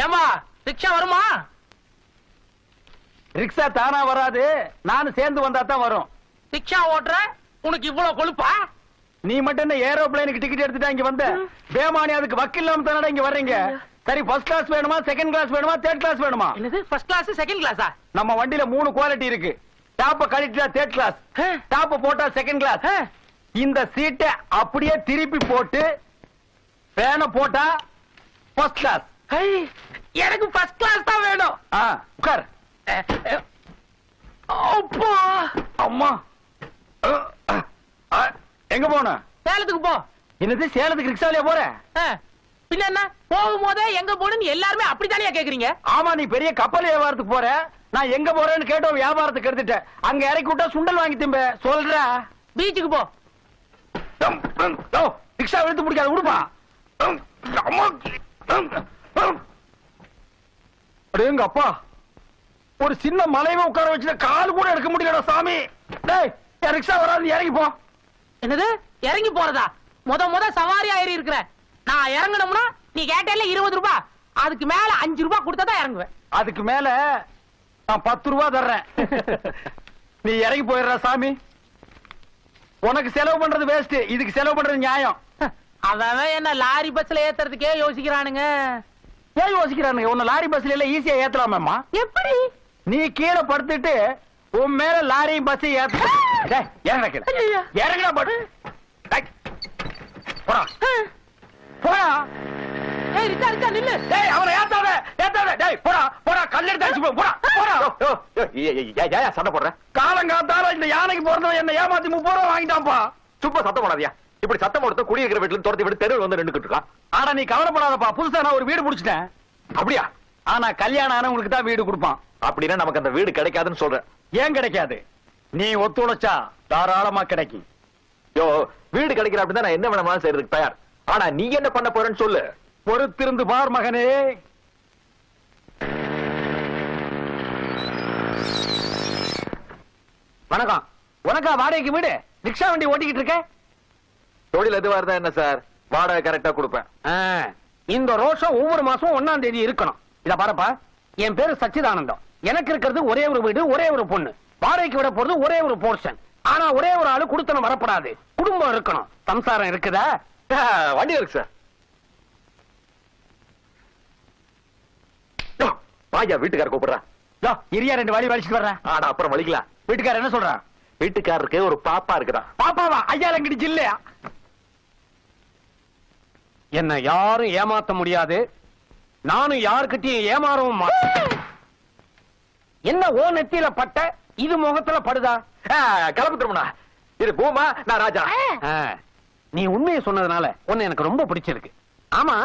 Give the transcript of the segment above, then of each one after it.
ஏமா ரிக்ஷா வருமா? ரிக்ஷா தானா வராது, நானும் சேர்ந்து வந்தா தான் வரும். ரிக்ஷா ஓட்டுற உனக்கு இவ்வளவு கொழுப்பா? நீ மட்டும் என்ன ஏரோப்ளேனுக்கு டிக்கெட் எடுத்துட்டா இங்க வந்த? பேமானி அதுக்கு வக்கீல் இல்லாம தானடா இங்க வர்றீங்க. சரி, ஃபர்ஸ்ட் கிளாஸ் வேணுமா, செகண்ட் கிளாஸ் வேணுமா, தேர்ட் கிளாஸ் வேணுமா? என்னது ஃபர்ஸ்ட் கிளாஸ் செகண்ட் கிளாஸா? நம்ம வண்டியில 3 குவாலிட்டி இருக்கு. டாப்ப கழிட்டா தேர்ட் கிளாஸ், டாப்ப போட்டா செகண்ட் கிளாஸ். இந்த சீட்டை அப்படியே திருப்பி போட்டு ஃபேனை போட்டா ஃபர்ஸ்ட் கிளாஸ். எனக்கு ஃபர்ஸ்ட் கிளாஸ் தான் வேணும். உட்கார். அப்பா அம்மா, எங்க போன? சேலத்துக்கு போ. என்னது சேலத்துக்கு ரிக்ஷாவிலே போற? பின்ன என்ன, போகும்போதே எங்க போகணும்னு எல்லாருமே அப்படித்தானே கேக்குறீங்க? ஆமா, நீ பெரிய கப்பல் வியாபாரத்துக்கு போற. நான் எங்க போறேன்னு கேட்டோம், வியாபாரத்துக்கு எடுத்துட்டேன். அங்க இறக்கி விட்டா சுண்டல் வாங்கி திம்ப. சொல்ற, பீச்சுக்கு போ. ரிக்ஷா இழுத்து பிடிக்காது, விடுப்பா. எங்க அப்பா, ஒரு சின்ன மலையை உட்கார வச்சுட்டு கால் கூட எடுக்க முடியலடா சாமி. டேய், ரிக்ஷா வராது, இறங்கி போ. என்னது இறங்கி போறதா? முத சவாரி ஆயிரி இருக்கிறேன். நான் இறங்கணும்னா நீ கேட்டேல 20 ரூபாய், அதுக்கு மேல 5 ரூபாய் கொடுத்தா தான் இறங்குவேன். அதுக்கு மேல நான் 10 ரூபாய் தர்றேன். நீ இறங்கி போயிடுற சாமி. உனக்கு செலவு பண்றது வேஸ்ட், இதுக்கு செலவு பண்றது நியாயம். அவன் என்ன லாரி பஸ்ல ஏத்துறதுக்கே யோசிக்கிறானுங்க. ஏன் யோசிக்கிறானுங்க? உன்னை லாரி பஸ்ல எல்லாம் ஈஸியா ஏத்தலாமா? எப்படி? நீ கீழே படுத்துட்டு உன் மேல லாரியும் பஸ் ஏத்த. இறங்கடா படு. போடா போடா. ஏய் ரிச்சா ரிச்சா நில்லு. டேய், அவனை ஏத்தாத ஏத்தாத. டேய் போடா போடா, கல்லெடுத்து அடிச்சு போடா போடா. ஏய் சண்டை போடுற? காலங்காத்தால இந்த யானைக்கு போறதவன் என்ன ஏமாத்தி 30 ரூபாய் வாங்கிட்டான்ப்பா. சும்மா சத்தம் போடாதியா. இப்படி சத்தம் போடுறது குடியிருக்கிற வீட்டுல துரத்தி விட்டு தெருவில் வந்து நின்னுக்கிட்டு இருக்கான். ஆனா நீ கவலைப்படாதப்பா, புதுசா நான் ஒரு வீடு புடிச்சிட்டேன். அப்படியா? ஆனா கல்யாணம் ஆனவங்களுக்கு தான் வீடு கொடுப்பான். அப்படின்னா நமக்கு அந்த வீடு கிடைக்காதுன்னு சொல்றேன். ஏன் கிடைக்காது? நீ ஒத்துழைச்சா தாராளமா கிடைக்கும். யோ, வீடு கிடைக்கிற அப்படின்னா நான் என்ன வேணாலும் செய்யறதுக்கு தயார். ஆனா நீ என்ன பண்ண போறேன்னு சொல்லு. பொறுத்திருந்து பார் மகனே. வணக்கம். உனக்கா வாடகைக்கு வீடு? ரிக்ஷா வண்டி ஓட்டிக்கிட்டு இருக்க? தொழில் எதுவா இருந்தா என்ன சார், வாடகை கரெக்டா கொடுப்பேன். இந்த ரோஷம் ஒவ்வொரு மாசம் 1ஆம் தேதி இருக்கணும். இத பாருப்பா, என் பேரு சச்சிதானந்தம். எனக்கு இருக்கிறது ஒரே ஒரு வீடு, ஒரே ஒரு பொண்ணு. வாடகைக்கு விட போறது ஒரே ஒரு போர்ஷன். ஆனா ஒரே ஒரு ஆளு குடுத்தனம் வரப்படாது. குடும்பம் இருக்கணும். சம்சாரம் இருக்குதா? வண்டி இருக்கு சார். பாயா வீட்டுக்கார கூப்பிடுறா. இரியா 2 வாடி வலிச்சுட்டு வர்றேன். ஆனா அப்புறம் வலிக்கலாம். வீட்டுக்காரர் என்ன சொல்றான்? வீட்டுக்காரருக்கு ஒரு பாப்பா இருக்குதான். பாப்பாவா? ஐயா லங்கிடுச்சு இல்லையா? என்ன யாரும் ஏமாத்த முடியாது, நானும் யாருக்கிட்டையும் ஏமாறவும் மாட்டேன். என்ன ஓ நெத்தியில பட்ட, இது முகத்துல படுதா? கிளம்பு திருமணா. இது பூமா, நான் ராஜா. நீ உண்மையை சொன்னதுனால உன்னை எனக்கு ரொம்ப பிடிச்சிருக்கு. ஆமா,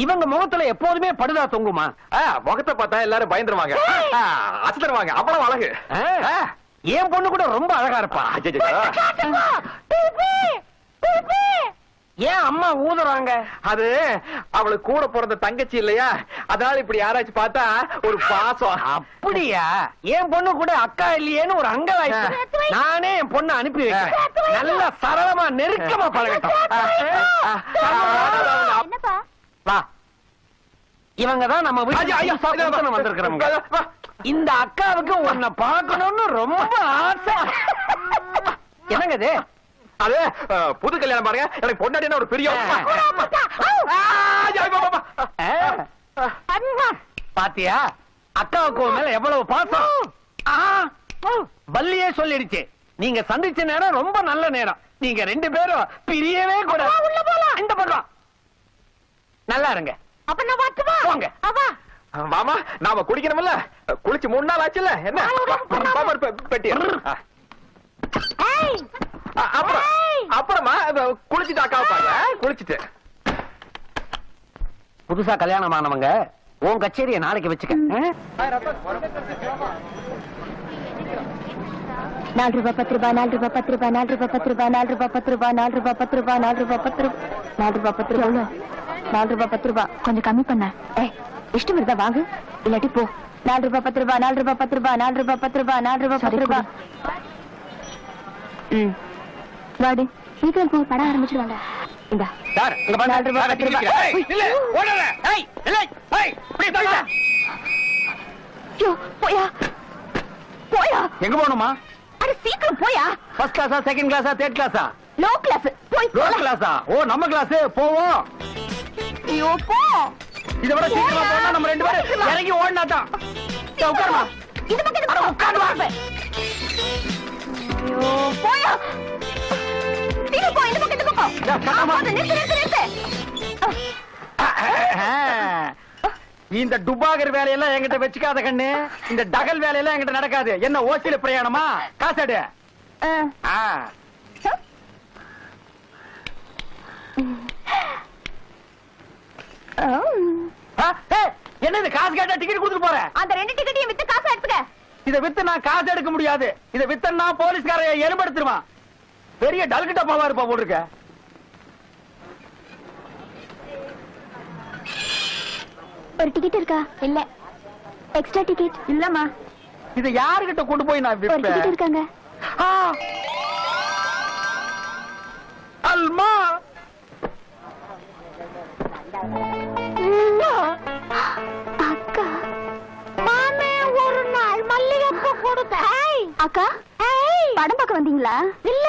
இவங்க முகத்துல எப்போதுமே படுதா தொங்குமா? முகத்தை பார்த்தா எல்லாரும் பயந்துருவாங்க, அசத்துருவாங்க. அவ்வளவு அழகு. என் பொண்ணு கூட ரொம்ப அழகா இருப்பா. ஏன் அம்மா ஊதுறாங்க? அது அவளுக்கு கூட பிறந்த தங்கச்சி இல்லையா, அதனால இப்படி யாராச்சும் பார்த்தா ஒரு பாசம். அப்படியா? என் பொண்ணு கூட அக்கா இல்லையேன்னு ஒரு அங்க வாய்ப்பு. நானே என் பொண்ணு அனுப்பி வைக்கிறேன். நல்ல சரளமா நெருக்கமா பழகட்டும். வா, இவங்கதான் நம்ம வீட்டுக்கு வந்திருக்கிறவங்க. இந்த அக்காவுக்கு உன்னை பார்க்கணும்னு ரொம்ப ஆசை. என்னங்க இது? அது புது கல்யாணம் பாருங்க. எனக்கு பொண்டாட்டினா ஒரு பெரிய பாத்தியா அக்காவுக்கு உன் மேல எவ்வளவு பாசம். பல்லியே சொல்லிடுச்சு. நீங்க சந்திச்ச நேரம் ரொம்ப நல்ல நேரம். நீங்க 2 பேரும் பிரியவே கூட. இந்த பக்கம் நல்லா இருங்க. அப்ப நான் பாத்துவா போங்க. அவா மாமா, நாம குடிக்கணும்ல. குளிச்சு 3 நாள் ஆச்சுல. என்ன பெட்டி அப்புறமா குளிச்சுட்டு அக்காவை பாருங்க. குளிச்சுட்டு புதுசா கல்யாணம் ஆனவங்க உன் கச்சேரியை நாளைக்கு வச்சுக்க. 4 ரூபாய் 10 ரூபாய் 4 ரூபாய் 10 ரூபாய் 4 ரூபாய் 10 ரூபாய் 4 ரூபாய் 10 ரூபாய் 4 ரூபாய் 10 ரூபாய் 4 ரூபாய் 10 ரூபாய் 4 ரூபாய் 10 ரூபாய் 4 ரூபாய் 10 ரூபாய் கொஞ்சம் கம்மி பண்ண. இஷ்டம் இருந்தா வாங்கு, இல்லாட்டி போ. 4 ரூபாய் 10 ரூபாய் 4 ரூபாய் 10 ரூபாய் 4 ரூபாய் 10 ரூபாய் 4 ரூபாய் 10 ரூபாய். வாடி சீக்கிரம் போ, படம் ஆரம்பிச்சிருவாங்க. இந்த சார் இங்க பாருங்க. 4 ரூபாய், சார், 10 ரூபாய். ஏய், நில்லு, ஓடாத. ஏய், நில்லு, ஏய், இப்படி தள்ளு. ஐயோ, போயா போயா. எங்க போகணுமா? அட சீக்கிரம் போயா. ஃபர்ஸ்ட் கிளாஸா, செகண்ட் கிளாஸா, தேர்ட் கிளாஸா? லோ கிளாஸ் போய் ரோட் கிளாஸா? ஓ, நம்ம கிளாஸ் போவோம். ஐயோ போ. இதை விட சீக்கிரமா போனா நம்ம ரெண்டு பேரும் இறங்கி ஓடினாதான். உட்காருமா. இது பக்கம் இது அட, பக்கம். உட்காரு வா. ஐயோ போயா. சீக்கிரம் போ, இந்த பக்கம் இந்த பக்கம். பக்கமா. நிறுத்து. இந்த டுபாகர் வேலையெல்லாம் என்கிட்ட வச்சுக்காத கண்ணு. இந்த டகல் வேலையெல்லாம் என்கிட்ட நடக்காது. என்ன ஓசியில பிரயாணமா? காசாடு. என்னது காசு கேட்டா டிக்கெட் கொடுத்துட்டு போறேன்? அந்த 2 டிக்கெட்டையும் வித்து காசு எடுத்துக்க. இதை வித்து நான் காசு எடுக்க முடியாது. இதை வித்தன்னா போலீஸ்கார எலும்பெடுத்துருவான். பெரிய டல்கு டப்பாவா இருப்பா போட்டிருக்க. ஒரு டிக்கெட் இருக்கா? இல்ல. எக்ஸ்ட்ரா டிக்கெட் இல்லம்மா. இதை யாருகிட்ட கொண்டு போய் நான் ஒரு டிக்கெட் விப்பேன்? இருக்காங்க. அல்மா அக்கா மாமே ஒரு நாள் மல்லிகைப்பூ கொடுத்தேன். அக்கா படம் பார்க்க வந்தீங்களா? இல்ல,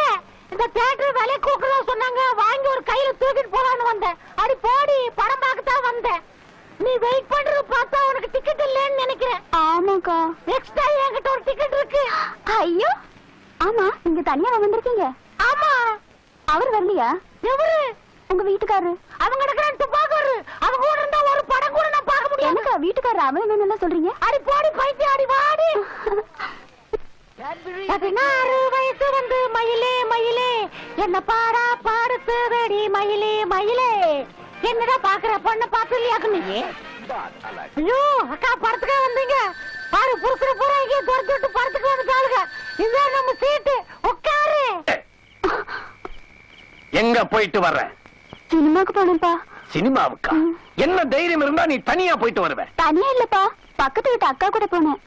இந்த தியேட்டர் விலை கூக்குறா சொன்னாங்க. வாங்கி ஒரு கையில தூக்கிட்டு போலான்னு வந்தேன். அடி போடி, படம் பார்க்கத்தான் வந்தேன். நீ வெயிட் பண்றது பார்த்தா உனக்கு டிக்கெட் இல்லைன்னு நினைக்கிறேன். ஆமாக்கா, எக்ஸ்ட்ரா என்கிட்ட ஒரு டிக்கெட் இருக்கு. ஐயோ ஆமா, நீங்க தனியா வந்திருக்கீங்க. ஆமா. அவர் வரலையா? எவரு? உங்க வீட்டுக்காரரு. அவங்க இருக்கிற துப்பாக்காரு. அவங்க கூட இருந்தா ஒரு படம் கூட நான் பார்க்க முடியாது. எனக்கா வீட்டுக்காரர் அவன் என்ன சொல்றீங்க? அடி போடி பைத்தியம், அடி வாடி. 16 வயசு வந்து மயிலே மயிலே என்ன பாடா பாடுத்துதடி மயிலே மயிலே. என்னடா பாக்குற பொண்ண பாத்து இல்லையாக்கு நீ? ஐயோ அக்கா, படத்துக்கே வந்தீங்க பாரு. புருஷர பூரா இங்கே துரத்து விட்டு படத்துக்கு வந்துட்டாளுங்க. இந்த நம்ம சீட்டு உட்காரு. எங்க போயிட்டு வர்ற? சினிமாக்கு போனப்பா. சினிமாவுக்கா? என்ன தைரியம் இருந்தா நீ தனியா போயிட்டு வருவ? தனியா இல்லப்பா, பக்கத்து வீட்டு அக்கா கூட போனேன்.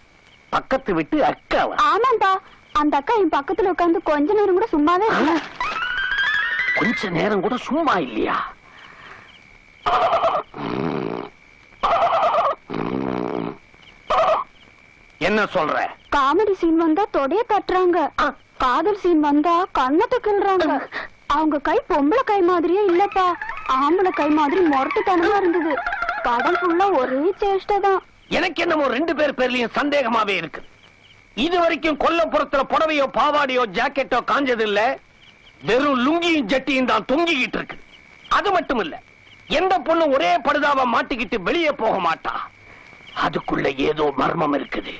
பக்கத்து விட்டு அக்காவா? ஆமாப்பா, அந்த அக்கா என் பக்கத்துல உட்கார்ந்து கொஞ்ச நேரம் கூட சும்மாவே இல்ல. கொஞ்ச நேரம் கூட சும்மா இல்லையா? என்ன சொல்ற? காமெடி சீன் வந்தா தொடைய தட்டுறாங்க, காதல் சீன் வந்தா கண்ணத்தை கிள்றாங்க. அவங்க கை பொம்பளை கை மாதிரியே இல்லப்பா, ஆம்பளை கை மாதிரி முரட்டுத்தனமா இருந்தது. படம் ஃபுல்லா ஒரே சேஷ்டை தான். எனக்கு என்னமோ 2 பேர் பேர்லயும் சந்தேகமாவே இருக்கு. இது வரைக்கும் கொல்லப்புறத்துல புடவையோ பாவாடியோ ஜாக்கெட்டோ காஞ்சது இல்ல. வெறும் லுங்கியும் ஜட்டியும் தான் தொங்கிக்கிட்டு இருக்கு. அது மட்டும் இல்ல, எந்த பொண்ணு ஒரே படுதாவ மாட்டிக்கிட்டு வெளியே போக மாட்டா. அதுக்குள்ள ஏதோ மர்மம் இருக்குது.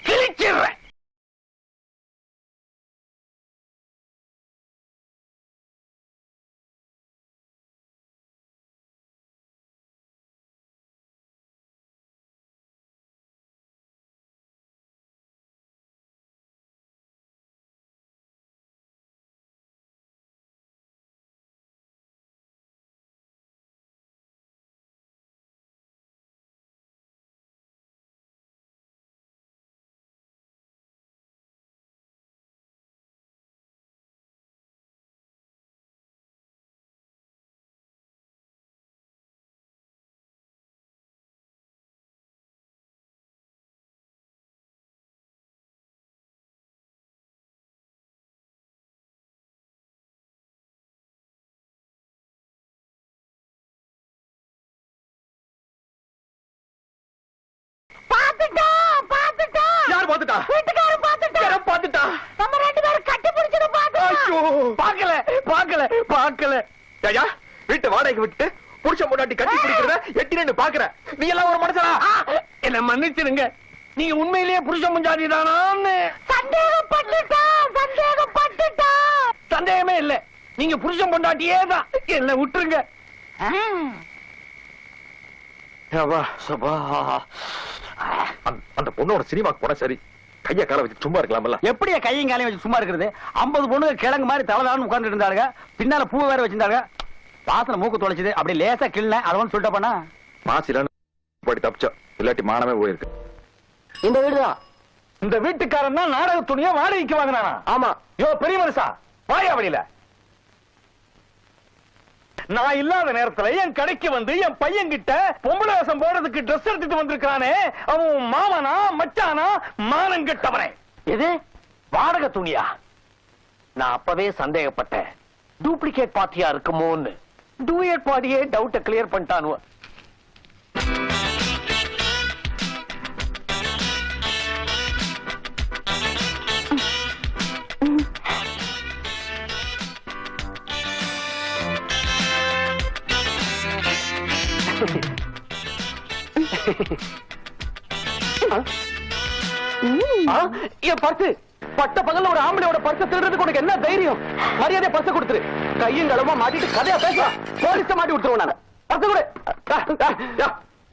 கிழிச்சிடுறேன். யார் பாத்துட்டா? வீட்டுக்காரர் பாத்துட்டா. யாரோ பாத்துட்டா? நம்ம 2 பேரும் கட்டி பிடிச்சத ஐயோ, பாக்கல பாக்கல பாக்கல. ஐயா, வீட்டை வாடகைக்கு விட்டு புருஷன் முன்னாடி கட்டி பிடிக்கிறத எட்டி நின்னு பாக்குற. நீ எல்லாம் ஒரு மனுஷனா? என்ன மன்னிச்சிருங்க. நீங்க உண்மையிலேயே புருஷன் முஞ்சாதி தானான்னு சந்தேகப்பட்டுட்டா. சந்தேகமே இல்ல. நீங்க புருஷன் பொண்டாட்டியே தான். என்ன விட்டுருங்க. அந்த பொண்ணோட சினிமாக்கு போனா சரி, கைய கால வச்சு சும்மா இருக்கலாம்ல. எப்படியா கையும் காலையும் வச்சு சும்மா இருக்கிறது? 50 பொண்ணுங்க கிழங்கு மாதிரி தவளான்னு உட்கார்ந்து இருந்தாங்க. பின்னால பூ வேற வச்சிருந்தாங்க. வாசனை மூக்கு தொலைச்சது. அப்படி லேசா கிள்ள அதவன் சொல்லிட்ட பண்ணா மாசிலான்னு படி தப்பிச்சோம். இல்லாட்டி மானமே போயிருக்கு. இந்த வீடுதான். இந்த வீட்டுக்காரன் தான் நாடக துணியை வாடகைக்கு வாங்கினானா? ஆமா. யோ பெரிய மனுஷா, வாயா வழியில. நான் இல்லாத நேரத்துல என் கடைக்கு வந்து என் பையன் கிட்ட பொம்பளை வேஷம் போடுறதுக்கு ட்ரெஸ் எடுத்துட்டு வந்திருக்கானே, அவன் மாமனா மச்சானா மானம் கெட்டவனே. இது வாடகை துணியா? நான் அப்பவே சந்தேகப்பட்டேன், டூப்ளிகேட் பார்ட்டியா இருக்குமோன்னு. டூயட் பார்ட்டியே டவுட்ட கிளியர் பண்ணிட்டானுவ. என் பர்ஸ் பட்ட பகல்ல ஒரு ஆம்பளையோட பர்ஸ் திருடுறதுக்கு உனக்கு என்ன தைரியம்? மரியாதை பர்ஸ் கொடுத்துரு. கையும் களமா மாட்டிட்டு கதையா பேச போலீஸ் மாட்டி விட்டுருவோம். நான் பர்ஸ் கொடு.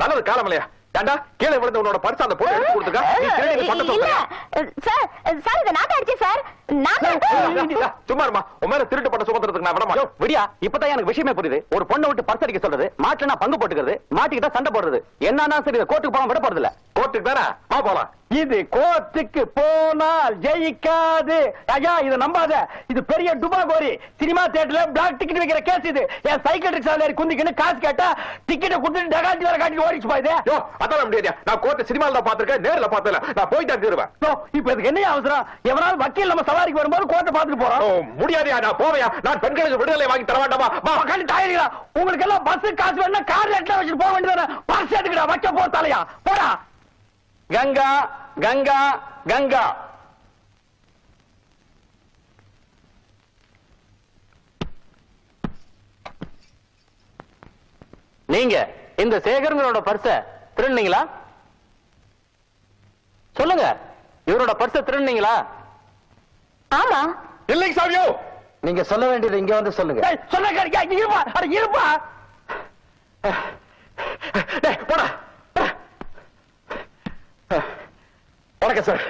நல்லது காலம் இல்லையா? ஏண்டா கீழே விழுந்த உன்னோட பர்ஸ் அந்த பொண்ணு எடுத்து கொடுத்துக்க. நீ திருடி பட்ட சொல்றியா? சார் இத நான் அடிச்சேன் சார். சும்மா இருமா. உன் மேல திருட்டு பட்ட சுமத்துறதுக்கு நான் விட மாட்டேன். விடியா, இப்பதான் எனக்கு விஷயமே புரியுது. ஒரு பொண்ணை விட்டு பர்ஸ் அடிக்க சொல்றது, மாட்டுனா பங்கு போட்டுக்கிறது, மாட்டிக்கிட்டா சண்டை போடுறது. என்னன்னா சரி, கோர்ட்டுக்கு போகாம விட போறது இல்ல. கோர்ட்டுக்கு தானே போலாம். இது கோர்ட்டுக்கு போனால் ஜெயிக்காது. ஐயா இத நம்பாத. இது பெரிய டுபாகோரி. சினிமா தியேட்டர்ல பிளாக் டிக்கெட் வைக்கிற கேஸ் இது. என் சைக்கிள் ரிக்ஷால ஏறி குந்திக்கின்னு காசு கேட்டா டிக்கெட்டை கொடுத்துட்டு டகாட்டி வர காட்டி ஓடிச்சு போயுது. அதான் முடியாது. நான் கோர்ட் சினிமால தான் பாத்துருக்கேன், நேர்ல பார்த்தல. நான் போயிட்டு தருவேன். இப்ப இதுக்கு என்ன அவசரம்? எவனாலும் வக்கீல் நம்ம சவாரிக்கு வரும்போது கோர்ட்டை பார்த்துட்டு போறோம். முடியாதியா? நான் போவையா? நான் பெண்களுக்கு விடுதலை வாங்கி தர வேண்டாமா? உங்களுக்கு எல்லாம் பஸ் காசு வேணா கார்ல எட்ல வச்சுட்டு போக வேண்டியதானே. பர்ஸ் எடுக்கடா, வைக்க போ தலையா போடா. கங்கா கங்கா கங்கா. நீங்க இந்த சேகரங்களோட பர்ஸ திருடுனீங்களா? சொல்லுங்க, இவரோட பர்ஸ திருடுனீங்களா? ஆமா. இல்லைங்க சாமியோ. நீங்க சொல்ல வேண்டியது இங்க வந்து சொல்லுங்க. இருப்பா போடா. வணக்கம் சார்.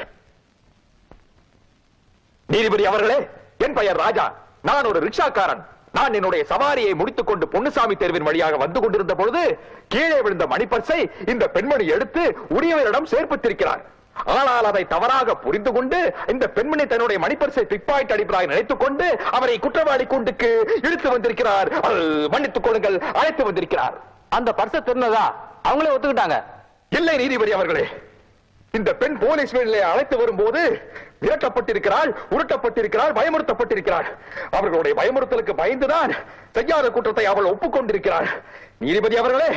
நீதிபதி அவர்களே, என் பெயர் ராஜா. நான் ஒரு ரிக்ஷாக்காரன். நான் என்னுடைய சவாரியை முடித்துக் கொண்டு பொன்னுசாமி தெருவின் வழியாக வந்து கொண்டிருந்த பொழுது கீழே விழுந்த மணிப்பர்ஸை இந்த பெண்மணி எடுத்து உரியவரிடம் சேர்ப்பித்திருக்கிறார். ஆனால் அதை தவறாக புரிந்து கொண்டு இந்த பெண்மணி தன்னுடைய மணிப்பர்ஸை பிக்பாக்கெட் அடிப்பதாக நினைத்துக் கொண்டு அவரை குற்றவாளி கூண்டுக்கு இழுத்து வந்திருக்கிறார். மன்னித்துக் கொள்ளுங்கள், அழைத்து வந்திருக்கிறார். அந்த பர்ஸை திருநதா அவங்களே ஒத்துக்கிட்டாங்க. இல்லை நீதிபதி அவர்களே, இந்த பெண் போலீஸ் வேலையை அழைத்து வரும்போது விரட்டப்பட்டிருக்கிறாள், உருட்டப்பட்டிருக்கிறாள், பயமுறுத்தப்பட்டிருக்கிறாள். அவர்களுடைய பயமுறுத்தலுக்கு பயந்துதான் செய்யாத குற்றத்தை அவள் ஒப்புக்கொண்டிருக்கிறாள். நீதிபதி அவர்களே,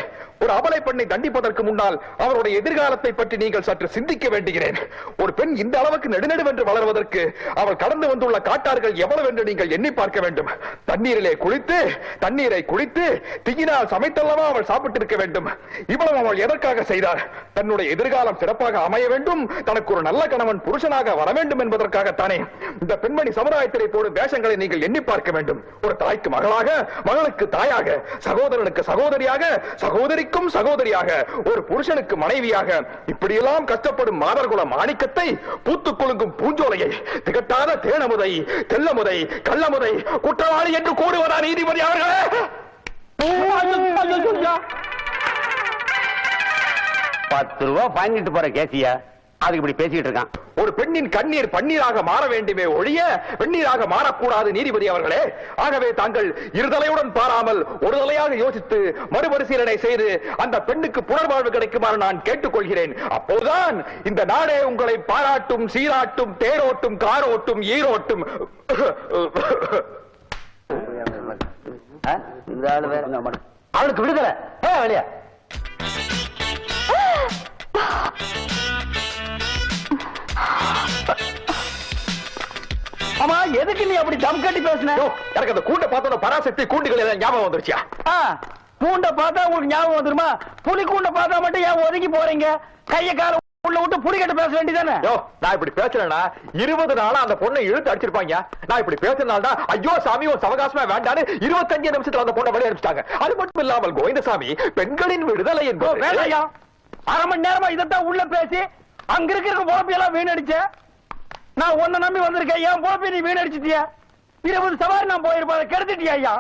ஒரு அபலை பெண்ணை தண்டிப்பதற்கு முன்னால் அவருடைய எதிர்காலத்தை பற்றி நீங்கள் சற்று சிந்திக்க வேண்டுகிறேன். ஒரு பெண் இந்த அளவுக்கு நெடுநெடுவென்று வளர்வதற்கு அவள் கடந்து வந்துள்ள காட்டார்கள் எவ்வளவு என்று நீங்கள் எண்ணி பார்க்க வேண்டும். தண்ணீரிலே குளித்து, தண்ணீரை குடித்து, தீயினால் சமைத்தல்லவா அவள் சாப்பிட்டிருக்க வேண்டும். இவ்வளவு அவள் எதற்காக செய்தார்? தன்னுடைய எதிர்காலம் சிறப்பாக அமைய வேண்டும், தனக்கு ஒரு நல்ல கணவன் புருஷனாக வர வேண்டும் என்பதற்காகத்தானே. இந்த பெண்மணி சமுதாயத்திலே போடும் வேஷங்களை நீங்கள் எண்ணி பார்க்க வேண்டும். ஒரு தாய்க்கு மகளாக, மகளுக்கு தாயாக, சகோதரனுக்கு சகோதரியாக, சகோதரிக்கும் சகோதரியாக, ஒரு புருஷனுக்கு மனைவியாக, இப்படியெல்லாம் கஷ்டப்படும் மாதர்குல மாணிக்கத்தை, பூத்துக் குலுங்கும் பூஞ்சோலையை, திகட்டாத தேனமுதை, தெல்லமுதை, கள்ளமுதை குற்றவாளி என்று கூறுவதா நீதிபதி அவர்களே? 10 ரூபா வாங்கிட்டு போற கேசியா அதுக்கு இப்படி பேசிட்டு இருக்கான். ஒரு பெண்ணின் கண்ணீர் பன்னீராக மாற வேண்டுமே ஒழிய வெந்நீராக மாறக்கூடாது நீதிபதி அவர்களே. ஆகவே தாங்கள் இருதலையுடன் பாராமல் ஒரு தலையாக யோசித்து மறுபரிசீலனை செய்து அந்த பெண்ணுக்கு புனர்வாழ்வு கிடைக்குமாறு நான் கேட்டுக்கொள்கிறேன். அப்போதுதான் இந்த நாடே உங்களை பாராட்டும், சீராட்டும், தேரோட்டும், காரோட்டும், ஈரோட்டும். அவளுக்கு விடுதலை வெளியா. ஆமா, எதுக்கு நீ அப்படி தம் கட்டி பேசுன? எனக்கு அந்த கூண்ட பார்த்தோட பராசக்தி கூண்டுகள் எல்லாம் ஞாபகம் வந்துருச்சா? கூண்ட பார்த்தா உங்களுக்கு ஞாபகம் வந்துருமா? புலி கூண்ட பார்த்தா மட்டும் ஏன் ஒதுங்கி போறீங்க? கைய கால உள்ள விட்டு புலி கட்ட பேச வேண்டியதானே? நான் இப்படி பேசுறேன்னா 20 நாளா அந்த பொண்ணை இழுத்து அடிச்சிருப்பாங்க. நான் இப்படி பேசுறதுனால ஐயோ சாமி ஒரு சவகாசமே வேண்டான்னு 25 நிமிஷத்துல அந்த பொண்ணை வெளியே அனுப்பிச்சிட்டாங்க. அது மட்டும் இல்லாமல் கோவிந்தசாமி பெண்களின் விடுதலை என்பது வேலையா? 1/2 மணி நேரமா இதைத்தான் உள்ள பேசி அங்க இருக்கிற பொழப்பையெல்லாம் வீணடிச்ச. நான் உன்னை நம்பி வந்திருக்கேன், என் பொழப்பை நீ வீணடிச்சிட்டிய. 20 சவாரி நான் போயிருப்பேன், கெடுத்துட்டியா ஐயா?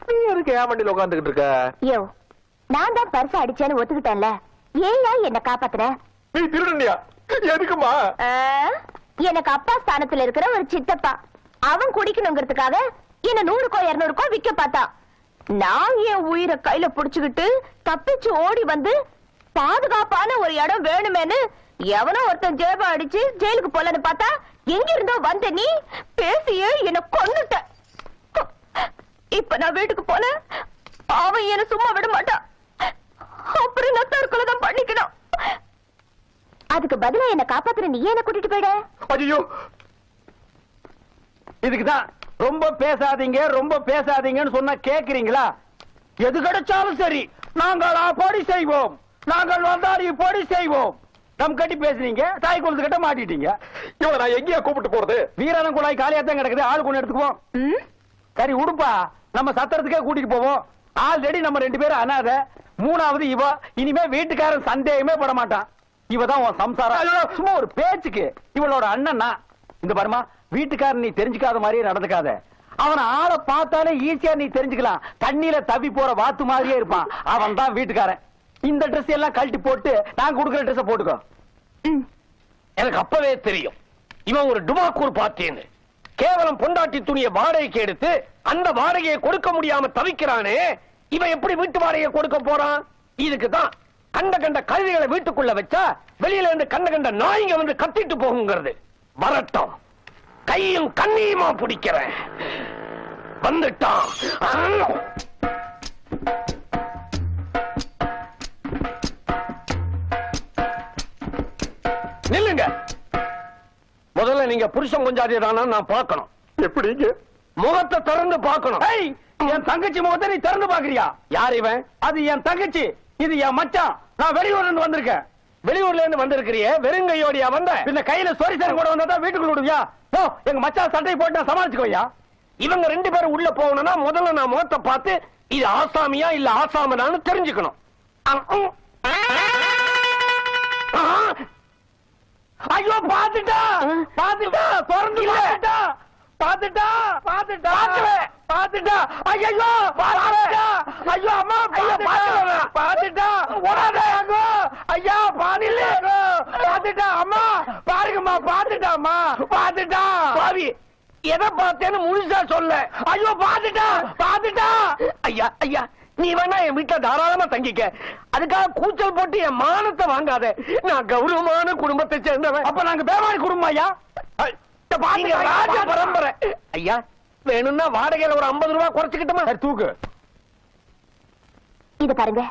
நீ எதுக்கு ஏன் வண்டியில் உட்காந்துக்கிட்டு இருக்க? யோ, நான் தான் பர்ஸ் அடிச்சேன்னு ஒத்துக்கிட்டேன்ல. ஏயா என்ன காப்பாத்துற? நீ திருடனியா? எதுக்குமா? எனக்கு அப்பா ஸ்தானத்துல இருக்கிற ஒரு சித்தப்பா, அவன் குடிக்கணுங்கிறதுக்காக என்ன 100கோ 200கோ விக்க பார்த்தா. நான் என் உயிரை கையில புடிச்சுக்கிட்டு தப்பிச்சு ஓடி வந்து பாதுகாப்பான ஒரு இடம் வேணுமேனு எவனோ ஒருத்தன் ஜேப அடிச்சு ஜெயிலுக்கு போலன்னு பார்த்தா, எங்க இருந்தோ வந்த நீ பேசியே என்ன கொன்னுட்ட. இப்ப நான் வீட்டுக்கு போன அவன் என்ன சும்மா விட மாட்டான். அப்புறம் நான் தற்கொலை தான் பண்ணிக்கணும். அதுக்கு பதிலா என்ன காப்பாத்துற நீ என்ன கூட்டிட்டு போயிட? ஐயோ, இதுக்குதான் ரொம்ப பேசாதீங்கன்னு சொன்னா கேக்குறீங்களா? எது கிடைச்சாலும் சரி, நாங்கள் அப்படி செய்வோம், நாங்கள் வந்தாடி பொடி செய்வோம். நம் கட்டி பேசுறீங்க, தாய் குளத்து கிட்ட மாட்டிட்டீங்க. இவனை நான் எங்கேயா கூப்பிட்டு போறது? வீராணம் குழாய் காலியாத்தான் கிடக்குது, ஆள் கொண்டு எடுத்துக்குவோம். சரி உடுப்பா, நம்ம சத்திரத்துக்கே கூட்டிட்டு போவோம். ஆல்ரெடி நம்ம 2 பேரும் அனாத, 3வது இவ. இனிமே வீட்டுக்காரன் சந்தேகமே பட மாட்டான். இவதான் உன் சம்சாரம். சும்மா ஒரு பேச்சுக்கு இவளோட அண்ணன்னா. இந்த பாருமா, வீட்டுக்காரன் நீ தெரிஞ்சுக்காத மாதிரியே நடந்துக்காத. அவனை ஆளை பார்த்தாலே ஈஸியா நீ தெரிஞ்சுக்கலாம். தண்ணியில தவி போற வாத்து மாதிரியே இருப்பான். அவன் தான் வீட்டுக்காரன். இந்த ட்ரெஸ் எல்லாம் கழட்டி போட்டு நான் கொடுக்குற ட்ரெஸ் போட்டுக்கோ. எனக்கு அப்பவே தெரியும் இவன் ஒரு டுபாக்கூர் பார்த்தேன்னு. கேவலம் பொண்டாட்டி துணியை வாடகைக்கு எடுத்து அந்த வாடகையை கொடுக்க முடியாம தவிக்கிறானே, இவன் எப்படி வீட்டு வாடகையை கொடுக்க போறான்? இதுக்கு தான் கண்ட கழுதைகளை வீட்டுக்குள்ள வச்சா வெளியில இருந்து கண்ட நாய்ங்க வந்து கத்திட்டு போகுங்கிறது. வரட்டும், கையும் கண்ணியுமா பிடிக்கிறேன். வந்துட்டான். நில்லுங்க. முதல்ல நீங்க புருஷன் கொஞ்சாதே தானா நான் பார்க்கணும். எப்படிங்க? முகத்தை திறந்து பார்க்கணும். என் தங்கச்சி முகத்தை நீ திறந்து பாக்குறியா? யார் இவன்? அது என் தங்கச்சி, இது என் மச்சான். நான் வெளியூர்ல இருந்து வந்திருக்கேன். வெளியூர்ல இருந்து வந்திருக்கிறியே, வெறுங்கையோடியா வந்த? இந்த கையில சொரிசரம் கூட வந்தா வீட்டுக்குள்ள விடுவியா? ஓ, எங்க மச்சான் சட்டையை போட்டு நான் சமாளிச்சுக்கோயா? இவங்க 2 பேரும் உள்ள போகணும்னா முதல்ல நான் முகத்தை பார்த்து இது ஆசாமியா இல்ல ஆசாமதான்னு தெரிஞ்சுக்கணும். ஐயோ, பாத்துட்டா திறந்து பாத்துட்டா ஐயோ, ஐயோ அம்மா, பாத்துட்டா ஓடாத ஐயா, பாதில பாத்துட்டா அம்மா, பாருங்கம்மா, பாத்துட்டா பாவி. எதை பார்த்தேன்னு முழுசா சொல்ல. ஐயோ, பாத்துட்டா ஐயா, நீ வேணா என் வீட்டுல தாராளமா தங்கிக்க. அதுக்காக கூச்சல் போட்டு என் மானத்தை வாங்காத. நான் கௌரவமான குடும்பத்தை சேர்ந்தவன். அப்ப நாங்க பேமானி குடும்பம் ஐயா, ராஜ பரம்பரை. ஐயா, வேணும்னா வாடகையில ஒரு 50 ரூபாய் குறைச்சுக்கிட்டோமா? தூக்கு. இது பாருங்க,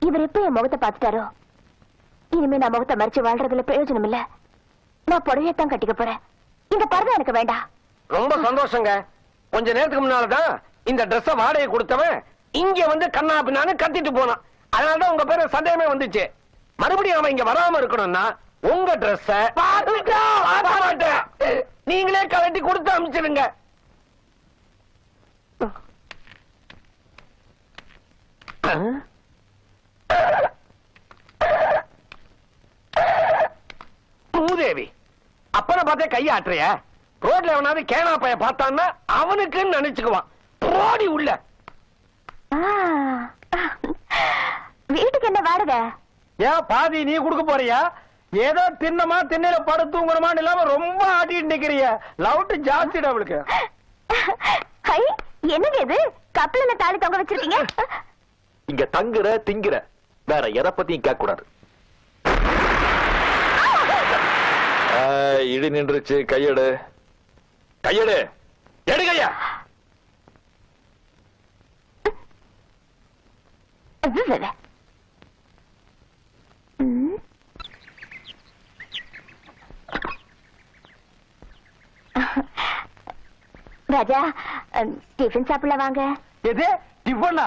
இவர் எப்ப என் முகத்தை பார்த்துட்டாரோ, இனிமே நான் முகத்தை மறைச்சு வாழ்றதுல பிரயோஜனம் இல்ல. நான் புடவையத்தான் கட்டிக்க போறேன். இந்த பரதம் எனக்கு வேண்டாம். ரொம்ப சந்தோஷங்க. கொஞ்ச நேரத்துக்கு முன்னாலதான் இந்த ட்ரெஸ் வாடகை கொடுத்தவன் இங்க வந்து கண்ணா பின்னான்னு கத்திட்டு போனான். அதனாலதான் உங்க பேரு சந்தேகமே வந்துச்சு. மறுபடியும் அவன் இங்க வராம இருக்கணும்னா உங்க ட்ரெஸ் நீங்களே கலட்டி கொடுத்து அனுப்பிச்சிருங்க. மூதேவி, அப்பனை பார்த்தே கையாட்டுறிய. ரோட்ல எவனாவது கேனா பைய பார்த்தான்னா அவனுக்குன்னு நினைச்சுக்குவான். போடி உள்ள. வீட்டுக்கு என்ன வாடகை? ஏன் பாதி நீ கொடுக்க போறியா? ஏதோ தின்னமா திண்ணையில படுத்துங்கிறமான்னு இல்லாம ரொம்ப ஆட்டிட்டு நிக்கிறிய. லவுட்டு ஜாஸ்திடா அவளுக்கு. என்னங்க இது? கப்பல தாலி தொங்க வச்சிருக்கீங்க. இங்க தங்குற திங்குற, வேற எதை பத்தியும் கேட்க கூடாது. இடி நின்றுச்சு. கையெடு எடுக்கையா. ராஜா, டிஃபன் சாப்பிடல வாங்க. எது டிஃபனா?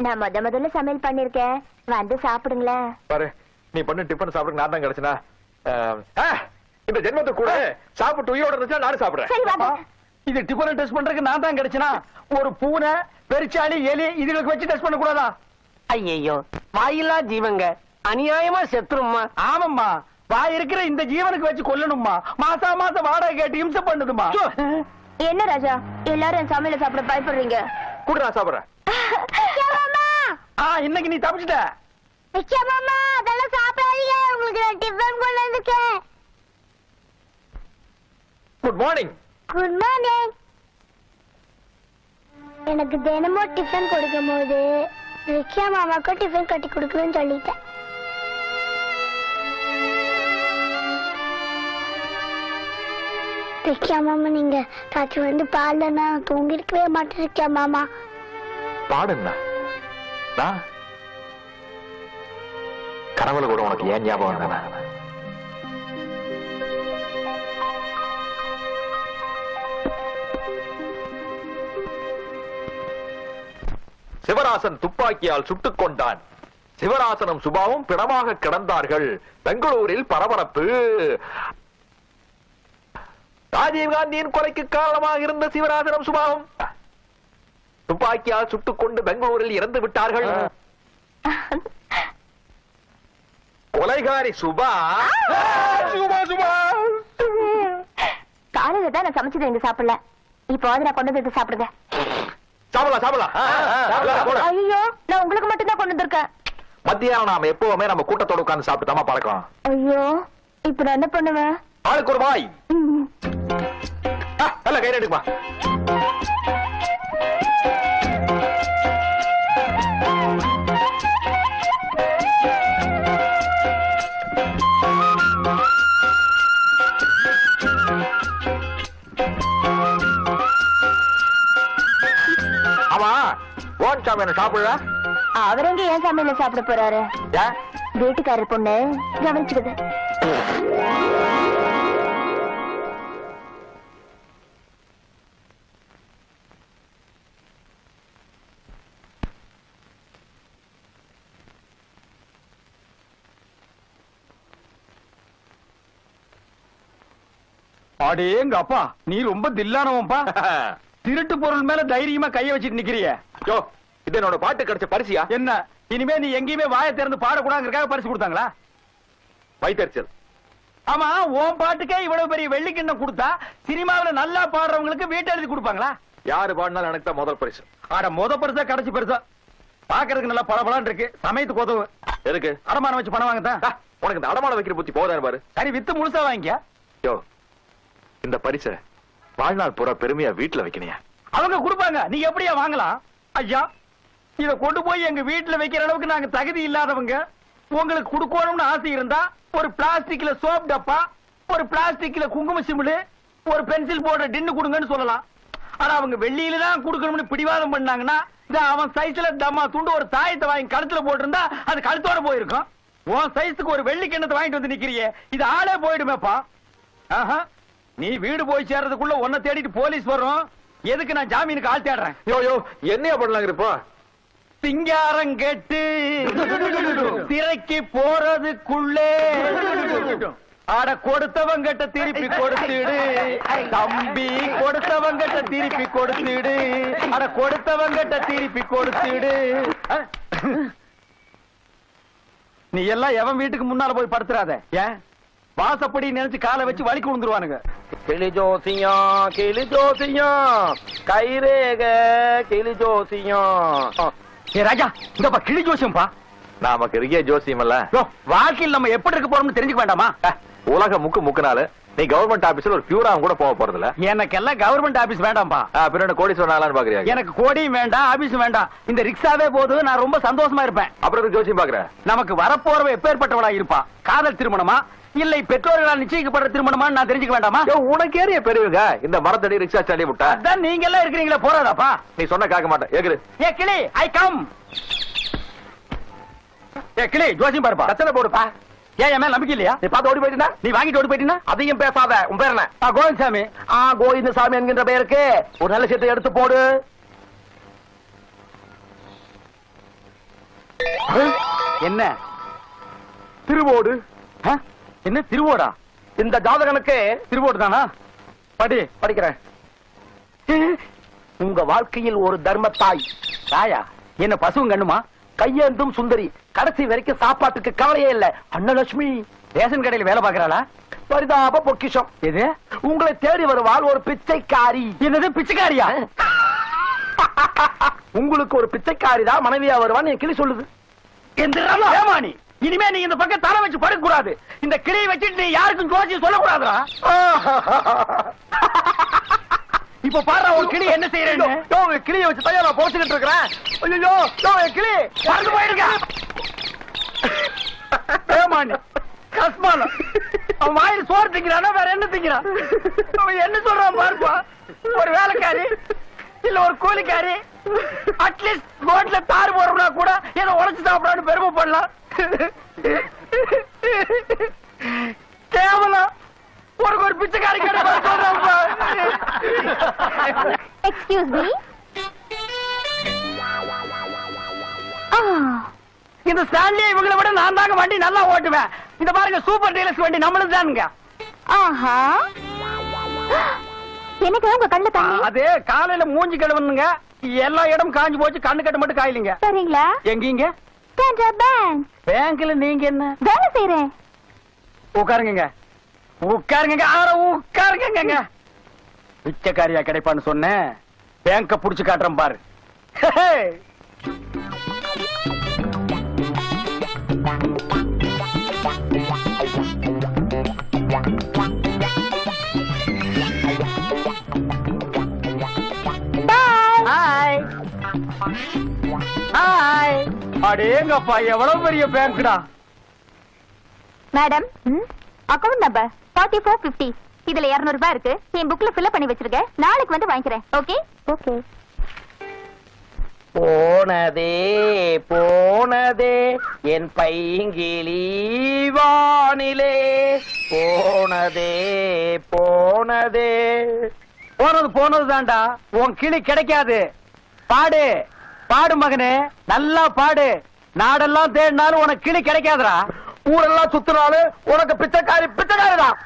நான் முதல்ல சமையல் பண்ணிருக்கேன், வந்து சாப்பிடுங்களேன். பாரு, நீ பண்ண டிஃபன் சாப்பிடுங்க நான் தான் கிடைச்சனா. இந்த ஜென்மத்தை கூட சாப்பிட்டு உயிரோட இருந்துச்சா நானும் சாப்பிடுறேன். சரி வாங்க. இது டிஃபன் டெஸ்ட் பண்றதுக்கு நான் தான் கிடைச்சனா? ஒரு பூனை, பெருச்சாளி, எலி இதுகளுக்கு வச்சு டெஸ்ட் பண்ண கூடாதா? ஐயோ, வாயில்லா ஜீவங்க அநியாயமா செத்துருமா? ஆமாம்மா, வாய் இருக்கிற இந்த ஜீவனுக்கு வச்சு கொல்லணுமா? மாசம் வாடகை கேட்டு இம்சை பண்ணுதுமா. என்ன ராஜா, எல்லாரும் என் சமையல சாப்பிட பயப்படுறீங்க? கூட நான் சாப்பிடுறேன். இன்னைக்கு நீ தப்பிச்சிட்ட. மாமா அதெல்லாம் சாப்பிடாதீங்க, உங்களுக்கு நான் டிஃபன் கொண்டு வந்திருக்கேன். Good morning. Good morning. எனக்கு தினமும் டிஃபன் கொடுக்கும் போது ரிக்ஷா மாமாக்கும் டிஃபன் கட்டி கொடுக்கணும்னு சொல்லிட்டேன். ரிக்ஷா மாமா, நீங்க ராத்திரி வந்து பாடலன்னா தூங்கிருக்கவே மாட்டேன் ரிக்ஷா மாமா. பாடுன்னா கனவுல கூட உனக்கு ஏன் ஞாபகம் தானே? சிவராசன் துப்பாக்கியால் சுட்டுக் கொண்டான். சிவராசனும் சுபாவும் பிணமாக கிடந்தார்கள். பெங்களூரில் பரபரப்பு. ராஜீவ்காந்தியின் கொலைக்கு காரணமாக இருந்த சிவராசனும் சுபாவும் துப்பாக்கியால் சுட்டுக் கொண்டு பெங்களூரில் இறந்து விட்டார்கள். கொலைகாரி சுபா காலையில தான் நான் சமைச்சது எங்க சாப்பிடல, இப்போ நான் கொண்டு வந்து சாப்பிடுங்க. சாப்பிடலாம் சாப்பிடலாம். ஐயோ, நான் உங்களுக்கு மட்டும் தான் கொண்டு வந்திருக்கேன். மத்தியானம் நாம எப்பவுமே நம்ம கூட்டத்தோட உட்கார்ந்து சாப்பிட்டுதாமா பழக்கம். ஐயோ, இப்ப நான் என்ன பண்ணுவேன்? ஆளுக்கு ஒரு வாய். நல்ல கயிறு எடுக்குமா. ஆமா, ஓன் சாமியான சாப்பிடல. அவர் எங்க ஏன் சமையல சாப்பிட போறாரு? வீட்டுக்காரர் பொண்ணு கவனிச்சுக்குது. அடேங்க அப்பா, நீ ரொம்ப தில்லானவன்பா. திருட்டு பொருள் மேல தைரியமா கைய வச்சிட்டு நிக்கிறிய. இது என்னோட பாட்டு கிடைச்ச பரிசியா? என்ன இனிமே நீ எங்கேயுமே வாயை திறந்து பாடக்கூடாதுக்காக பரிசு கொடுத்தாங்களா? வைத்தறிச்சல். ஆமா, உன் பாட்டுக்கே இவ்வளவு பெரிய வெள்ளிக்கிண்ணம் கொடுத்தா சினிமாவில நல்லா பாடுறவங்களுக்கு வீட்டு எழுதி கொடுப்பாங்களா? யாரு பாடினாலும் எனக்கு தான் முதல் பரிசு. ஆட முத பரிசா கடைசி பரிசா? பாக்குறதுக்கு நல்லா பளபளன்னு இருக்கு, சமயத்துக்கு உதவு. எதுக்கு? அடமானம் வச்சு பணம் வாங்கத்தான். உனக்கு இந்த அடமானம் வைக்கிற புத்தி போதாரு பாரு. சரி, வித்து முழுசா வாங்கிக்க. யோ, இந்த பரிசை வாழ்நாள் பூரா பெருமையா வீட்டுல வைக்கணையா? அவங்க கொடுப்பாங்க, நீ எப்படியா வாங்கலாம்? ஐயா, இத கொண்டு போய் எங்க வீட்டுல வைக்கிற அளவுக்கு நாங்க தகுதி இல்லாதவங்க. உங்களுக்கு கொடுக்கணும்னு ஆசை இருந்தா ஒரு பிளாஸ்டிக்ல சோப் டப்பா, ஒரு பிளாஸ்டிக்ல குங்கும சிமிழ், ஒரு பென்சில் போடுற டின்னு கொடுங்கன்னு சொல்லலாம். ஆனா அவங்க வெள்ளியில தான் கொடுக்கணும்னு பிடிவாதம் பண்ணாங்கன்னா அவன் சைஸ்ல தம்மா துண்டு ஒரு தாயத்தை வாங்கி கழுத்துல போட்டிருந்தா அது கழுத்தோட போயிருக்கும். உன் சைஸுக்கு ஒரு வெள்ளி கிண்ணத்தை வாங்கிட்டு வந்து நிக்கிறியே, இது ஆளே போயிடுமேப்பா. ஆஹா, நீ வீடு போய் சேர்றதுக்குள்ள உன்னை தேடிட்டு போலீஸ் வரும். எதுக்கு நான் ஜாமீனுக்கு ஆள் தேடுறேன்? யோ என்னையா பண்ணலாங்க இப்போ? சிங்காரம் கெட்டு திரைக்கு போறதுக்குள்ளே ஆட கொடுத்தவங்கிட்ட திருப்பி கொடுத்துடு தம்பி, கொடுத்தவங்கிட்ட திருப்பி கொடுத்துடு, அட கொடுத்தவங்கிட்ட திருப்பி கொடுத்துடு. நீ எல்லாம் எவன் வீட்டுக்கு முன்னால போய் படுத்துறாத. ஏன் வாசப்படி நினைச்சு காலை வச்சு வலிக்கு விழுந்துருவானுங்க. கிளி ஜோசியம் கிளி ஜோசியம் கைரேக கிளி ஜோசியம். ஏ ராஜா, இந்தப்பா கிளி ஜோசியம்பா. நமக்கு இருக்கே ஜோசியம் இல்ல. வாழ்க்கையில் நம்ம எப்படி இருக்க போறோம்னு தெரிஞ்சுக்க வேண்டாமா? உலக முக்குனால நீ கவர்மெண்ட் ஆபீஸ்ல ஒரு பியூரா கூட போக போறது இல்ல. எனக்கு எல்லாம் கவர்மெண்ட் ஆபீஸ் வேண்டாம்பா. பின்ன கோடி சொன்னாலான்னு பாக்குறியா? எனக்கு கோடியும் வேண்டாம், ஆபீஸும் வேண்டாம். இந்த ரிக்ஷாவே போது, நான் ரொம்ப சந்தோஷமா இருப்பேன். அப்புறம் ஜோசியம் பாக்குற? நமக்கு வரப்போறவ எப்பேற்பட்டவளா இருப்பா? காதல் திருமணமா இல்லை பெற்றோர்களால் நிச்சயிக்கப்படுற திருமணமான்னு நான் தெரிஞ்சுக்க வேண்டாமா? உனக்கு ஏறிய பெரியவங்க இந்த மரத்தடி ரிக்ஷா தள்ளி விட்டா அதான் நீங்க எல்லாம் இருக்கிறீங்களா? போறாதாப்பா? நீ சொன்ன கேட்க மாட்டேன். ஏகுது ஏ கிளி, ஐ கம். ஏ கிளி, ஜோசியம் பாருப்பா. கத்தனை போடுப்பா. ஏன் என் மேல நம்பிக்கை இல்லையா? நீ பார்த்து ஓடி போயிட்டா? நீ வாங்கிட்டு ஓடி போயிட்டீங்கன்னா அதையும் பேசாத. உன் பேர் என்ன? கோவிந்தசாமி. கோவிந்தசாமி என்கின்ற பெயருக்கு ஒரு நல்ல சீட்டை எடுத்து போடு. என்ன திருவோடு? என்ன திருவோடா? இந்த ஜாதகனுக்கு திருவோடு தானா? படிக்கிறேன். உங்க வாழ்க்கையில் ஒரு தர்மத்தாய். தாயா? என்ன பசுவும் கண்ணுமா? கையேந்தும் சுந்தரி, கடைசி வரைக்கும் சாப்பாட்டுக்கு கவலையே இல்ல. அன்னலட்சுமி ரேஷன் கடையில் வேலை பாக்குறாளா? பரிதாப பொக்கிஷம். எது? உங்களை தேடி வருவாள் ஒரு பிச்சைக்காரி. என்னது பிச்சைக்காரியா? உங்களுக்கு ஒரு பிச்சைக்காரி தான் மனைவியா வருவான்னு என் கிளி சொல்லுது. ஏமானி இனிமே நீ இந்த பக்கம் தலை வச்சு படுக்க கூடாது. இந்த கிளியை வச்சுட்டு நீ யாருக்கும் ஜோசியம் சொல்ல கூடாதுடா. இப்ப பாரு ஒரு கிளி என்ன செய்யறேன்னு. கிளியை வச்சு தான் நான் போச்சுக்கிட்டு இருக்கிறேன். ஐயோ கிளி பறந்து போயிருக்க. ஏமானி கஸ்மானம் அவன் வாயில் சோறு திங்கிறானா வேற என்ன திங்கிறான்? அவன் என்ன சொல்றான் பாருப்பா. ஒரு வேலைக்காரி இல்ல ஒரு கூலிக்காரி அட்லீஸ்ட் ரோட்ல தாறு போடுறா கூட ஏதோ உழைச்சு சாப்பிடான்னு பெருமை பண்ணலாம். கேவலம் ஒரு பிச்சைக்காரி சொல்றாப்பா. Excuse me. இந்த ஸ்டான்லி இவங்களை விட நான் தாங்க வண்டி நல்லா ஓட்டுவேன். இந்த பாருங்க சூப்பர் டீலக்ஸ் வண்டி நம்மளும் தானுங்க. ஆஹா, எனக்கு உங்க கண்ணு தண்ணி. அது காலையில மூஞ்சி கழுவணுங்க. எல்லா இடம் காஞ்சு போச்சு, கண்ணு கட்டு மட்டும் காயிலிங்க. சரிங்களா? எங்கீங்க? பேங்க். பேங்க்ல நீங்க என்ன வேலை செய்யறேன். உட்காருங்க உட்காருங்க உட்காருங்க. பிச்சைக்காரியா கிடைப்பான்னு சொன்னேன். பேங்க புடிச்சு காட்டுறேன் பாரு. அடேங்கப்பா எவ்வளவு பெரிய பேங்க்டா. Madam, account number 4450. இதுல 200 ரூபாய் இருக்கு. என் புக்ல ஃபில் பண்ணி வச்சிருக்கேன். நாளைக்கு வந்து வாங்கிக்கிறேன். Okay okay. போனதே என் பைங்கிளி வானிலே போனதே போனது தான்டா. உன் கிளி கிடைக்காது. பாடு மகனே, நல்லா பாடு. நாடெல்லாம் தேடினாலும் உனக்கு கிளி கிடைக்காதுடா. ஊரெல்லாம் சுத்தினாலும் உனக்கு பிச்சைக்காரிதான்.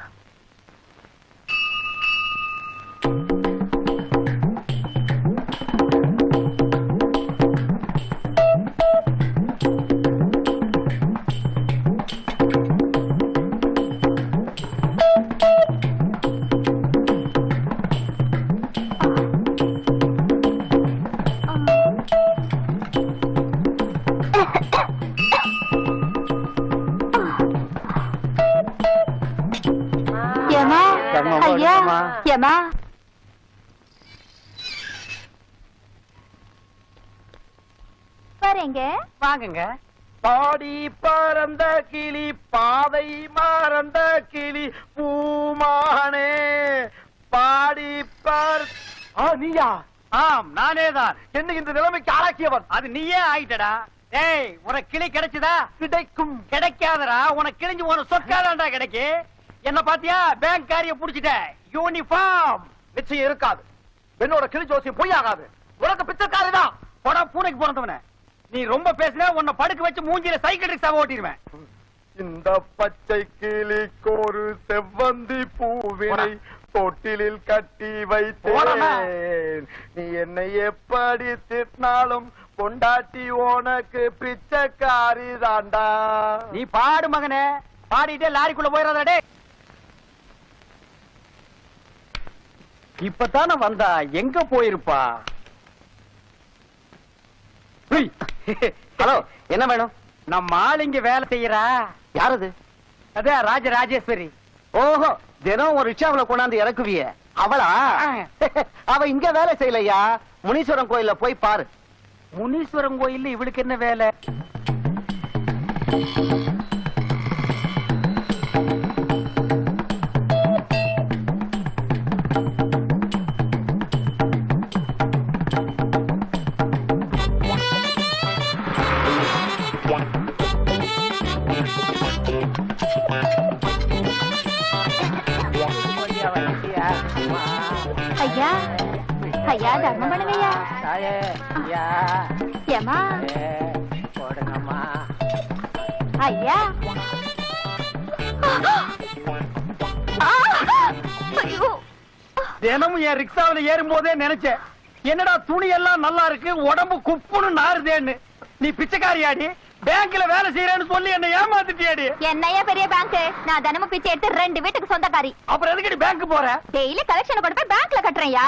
ஏமா வரேங்க. வாங்குங்க. பாடி பறந்த கிளி பாதை மறந்த கிளி பூமானே பாடி நீயா? ஆம், நானேதான். என்ன இந்த நிலைமைக்கு ஆளாக்கியவன்? அது நீயே ஆயிட்டடா. ஏய், உனக்கு கிளி கிடைச்சதா? கிடைக்காதடா. உனக்கு கிழிஞ்சு உனக்கு சொக்காதாண்டா கிடைக்கு. என்ன பாத்தியா? பேங்க் காரிய புடிச்சிட்ட. யூனிஃபார்ம் நிச்சயம் இருக்காது. என்னோட கிளி ஜோசியம் பொய் ஆகாது. உனக்கு பிச்சைக்காரிதான். போடா பூனைக்கு போனவன. நீ ரொம்ப பேசினா உன்னை படுக்க வச்சு மூஞ்சில சைக்கிள் ரிக்ஷாவை ஓட்டிடுவேன். இந்த பச்சை கிளிக்கு ஒரு செவ்வந்தி பூவினை தொட்டிலில் கட்டி வைத்தேன். நீ என்னை எப்படி திட்டினாலும் கொண்டாட்டி உனக்கு பிச்சைக்காரி தாண்டா. நீ பாடு மகனே. பாடிட்டே லாரிக்குள்ள போயிடாதே. இப்பதானே வந்தா, எங்க போயிருப்பா? ஹலோ, என்ன வேணும்? நம்ம ஆள் இங்க வேலை செய்யறா. யாரது? அதான் ராஜராஜேஸ்வரி. ஓஹோ, தினம் ஒரு ரிக்ஷாவுல கொண்டாந்து இறக்குவிய அவளா? அவ இங்க வேலை செய்யலையா. முனீஸ்வரன் கோயில்ல போய் பாரு. முனீஸ்வரன் கோயில்ல இவளுக்கு என்ன வேலை? ஐயா ஐயா, தர்மம் பண்ணுங்கய்யா. ஏமா போடுங்கம்மா. ஐயா. ஐயோ, தினமும் என் ரிக்ஷாவில ஏறும் போதே நினைச்சேன், என்னடா துணி எல்லாம் நல்லா இருக்கு, உடம்பு குப்புன்னு நாறுதேன்னு. நீ பிச்சைக்காரியாடி, பேங்க்ல வேலை செய்யறேன்னு சொல்லி என்ன ஏமாத்திட்டியாடி. என்னையா பெரிய பேங்க்? நான் தினமும் பிச்சை எடுத்து 2 வீட்டுக்கு சொந்தக்காரி. அப்புறம் எதுக்கு பேங்க் போற? டெய்லி கலெக்ஷன் கொண்டு போய் பேங்க்ல கட்டுறேன்யா.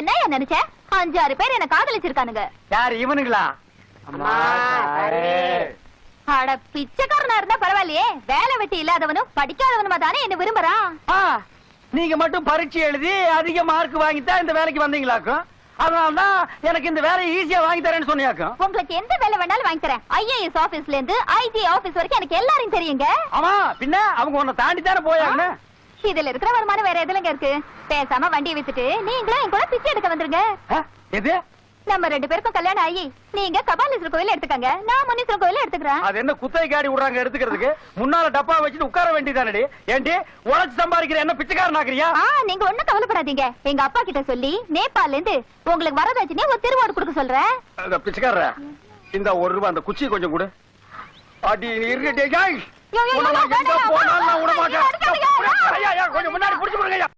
என்ன நினைச்ச? 5-6 பேர் என்ன காதலிச்சிருக்கானுங்க. யாரு இவனுங்களா? அட பிச்சைக்காரனா இருந்தா பரவாயில்லையே, வேலை வெட்டி இல்லாதவனும் படிக்காதவனுமா தானே என்ன விரும்புறான். நீங்க மட்டும் பரீட்சை எழுதி அதிக மார்க் வாங்கிட்டா இந்த வேலைக்கு வந்தீங்களாக்கும். அதனாலதான் எனக்கு இந்த வேலையை ஈஸியா வாங்கி தரேன்னு சொன்னியாக்கும். உங்களுக்கு எந்த வேலை வேணாலும் வாங்கி தரேன். ஐஏஎஸ் ஆபீஸ்ல இருந்து ஐடி ஆபீஸ் வரைக்கும் எனக்கு எல்லாரையும் தெரியுங்க. ஆமா, பின்ன அவங்க உன்னை தாண்டி தானே போயாங்க. இதுல இருக்கிற வருமானம் வேற எதுலங்க இருக்கு? பேசாம வண்டியை வித்துட்டு நீங்களும் என் கூட பிச்சை எடுக்க வந்துருங்க. எது? நம்ம 2 பேருக்கும் கல்யாணம் ஆகி நீங்க கபாலீஸ்வரர் கோயில எடுத்துக்கங்க, நான் முனீஸ்வரர் கோயில எடுத்துக்கிறேன். அது என்ன குத்தகை காடி விடுறாங்க எடுத்துக்கிறதுக்கு? முன்னால டப்பா வச்சுட்டு உட்கார வேண்டியதானடி. ஏண்டி உழைச்சு சம்பாதிக்கிற என்ன பிச்சைக்காரன் ஆக்குறியா? நீங்க ஒண்ணும் கவலைப்படாதீங்க. எங்க அப்பா கிட்ட சொல்லி நேபாள்ல இருந்து உங்களுக்கு வரதட்சணையா ஒரு திருவாடு கொடுக்க சொல்றேன். பிச்சைக்கார, இந்த 1 ரூபாய் அந்த குச்சி கொஞ்சம் கொடு. அடி இருடே. யோ, யோ, யோ, போனாலும் நான் விட மாட்டேன். அடிக்காதீங்க. கொஞ்சம் முன்னாடி புடிச்சு கொடுங்க.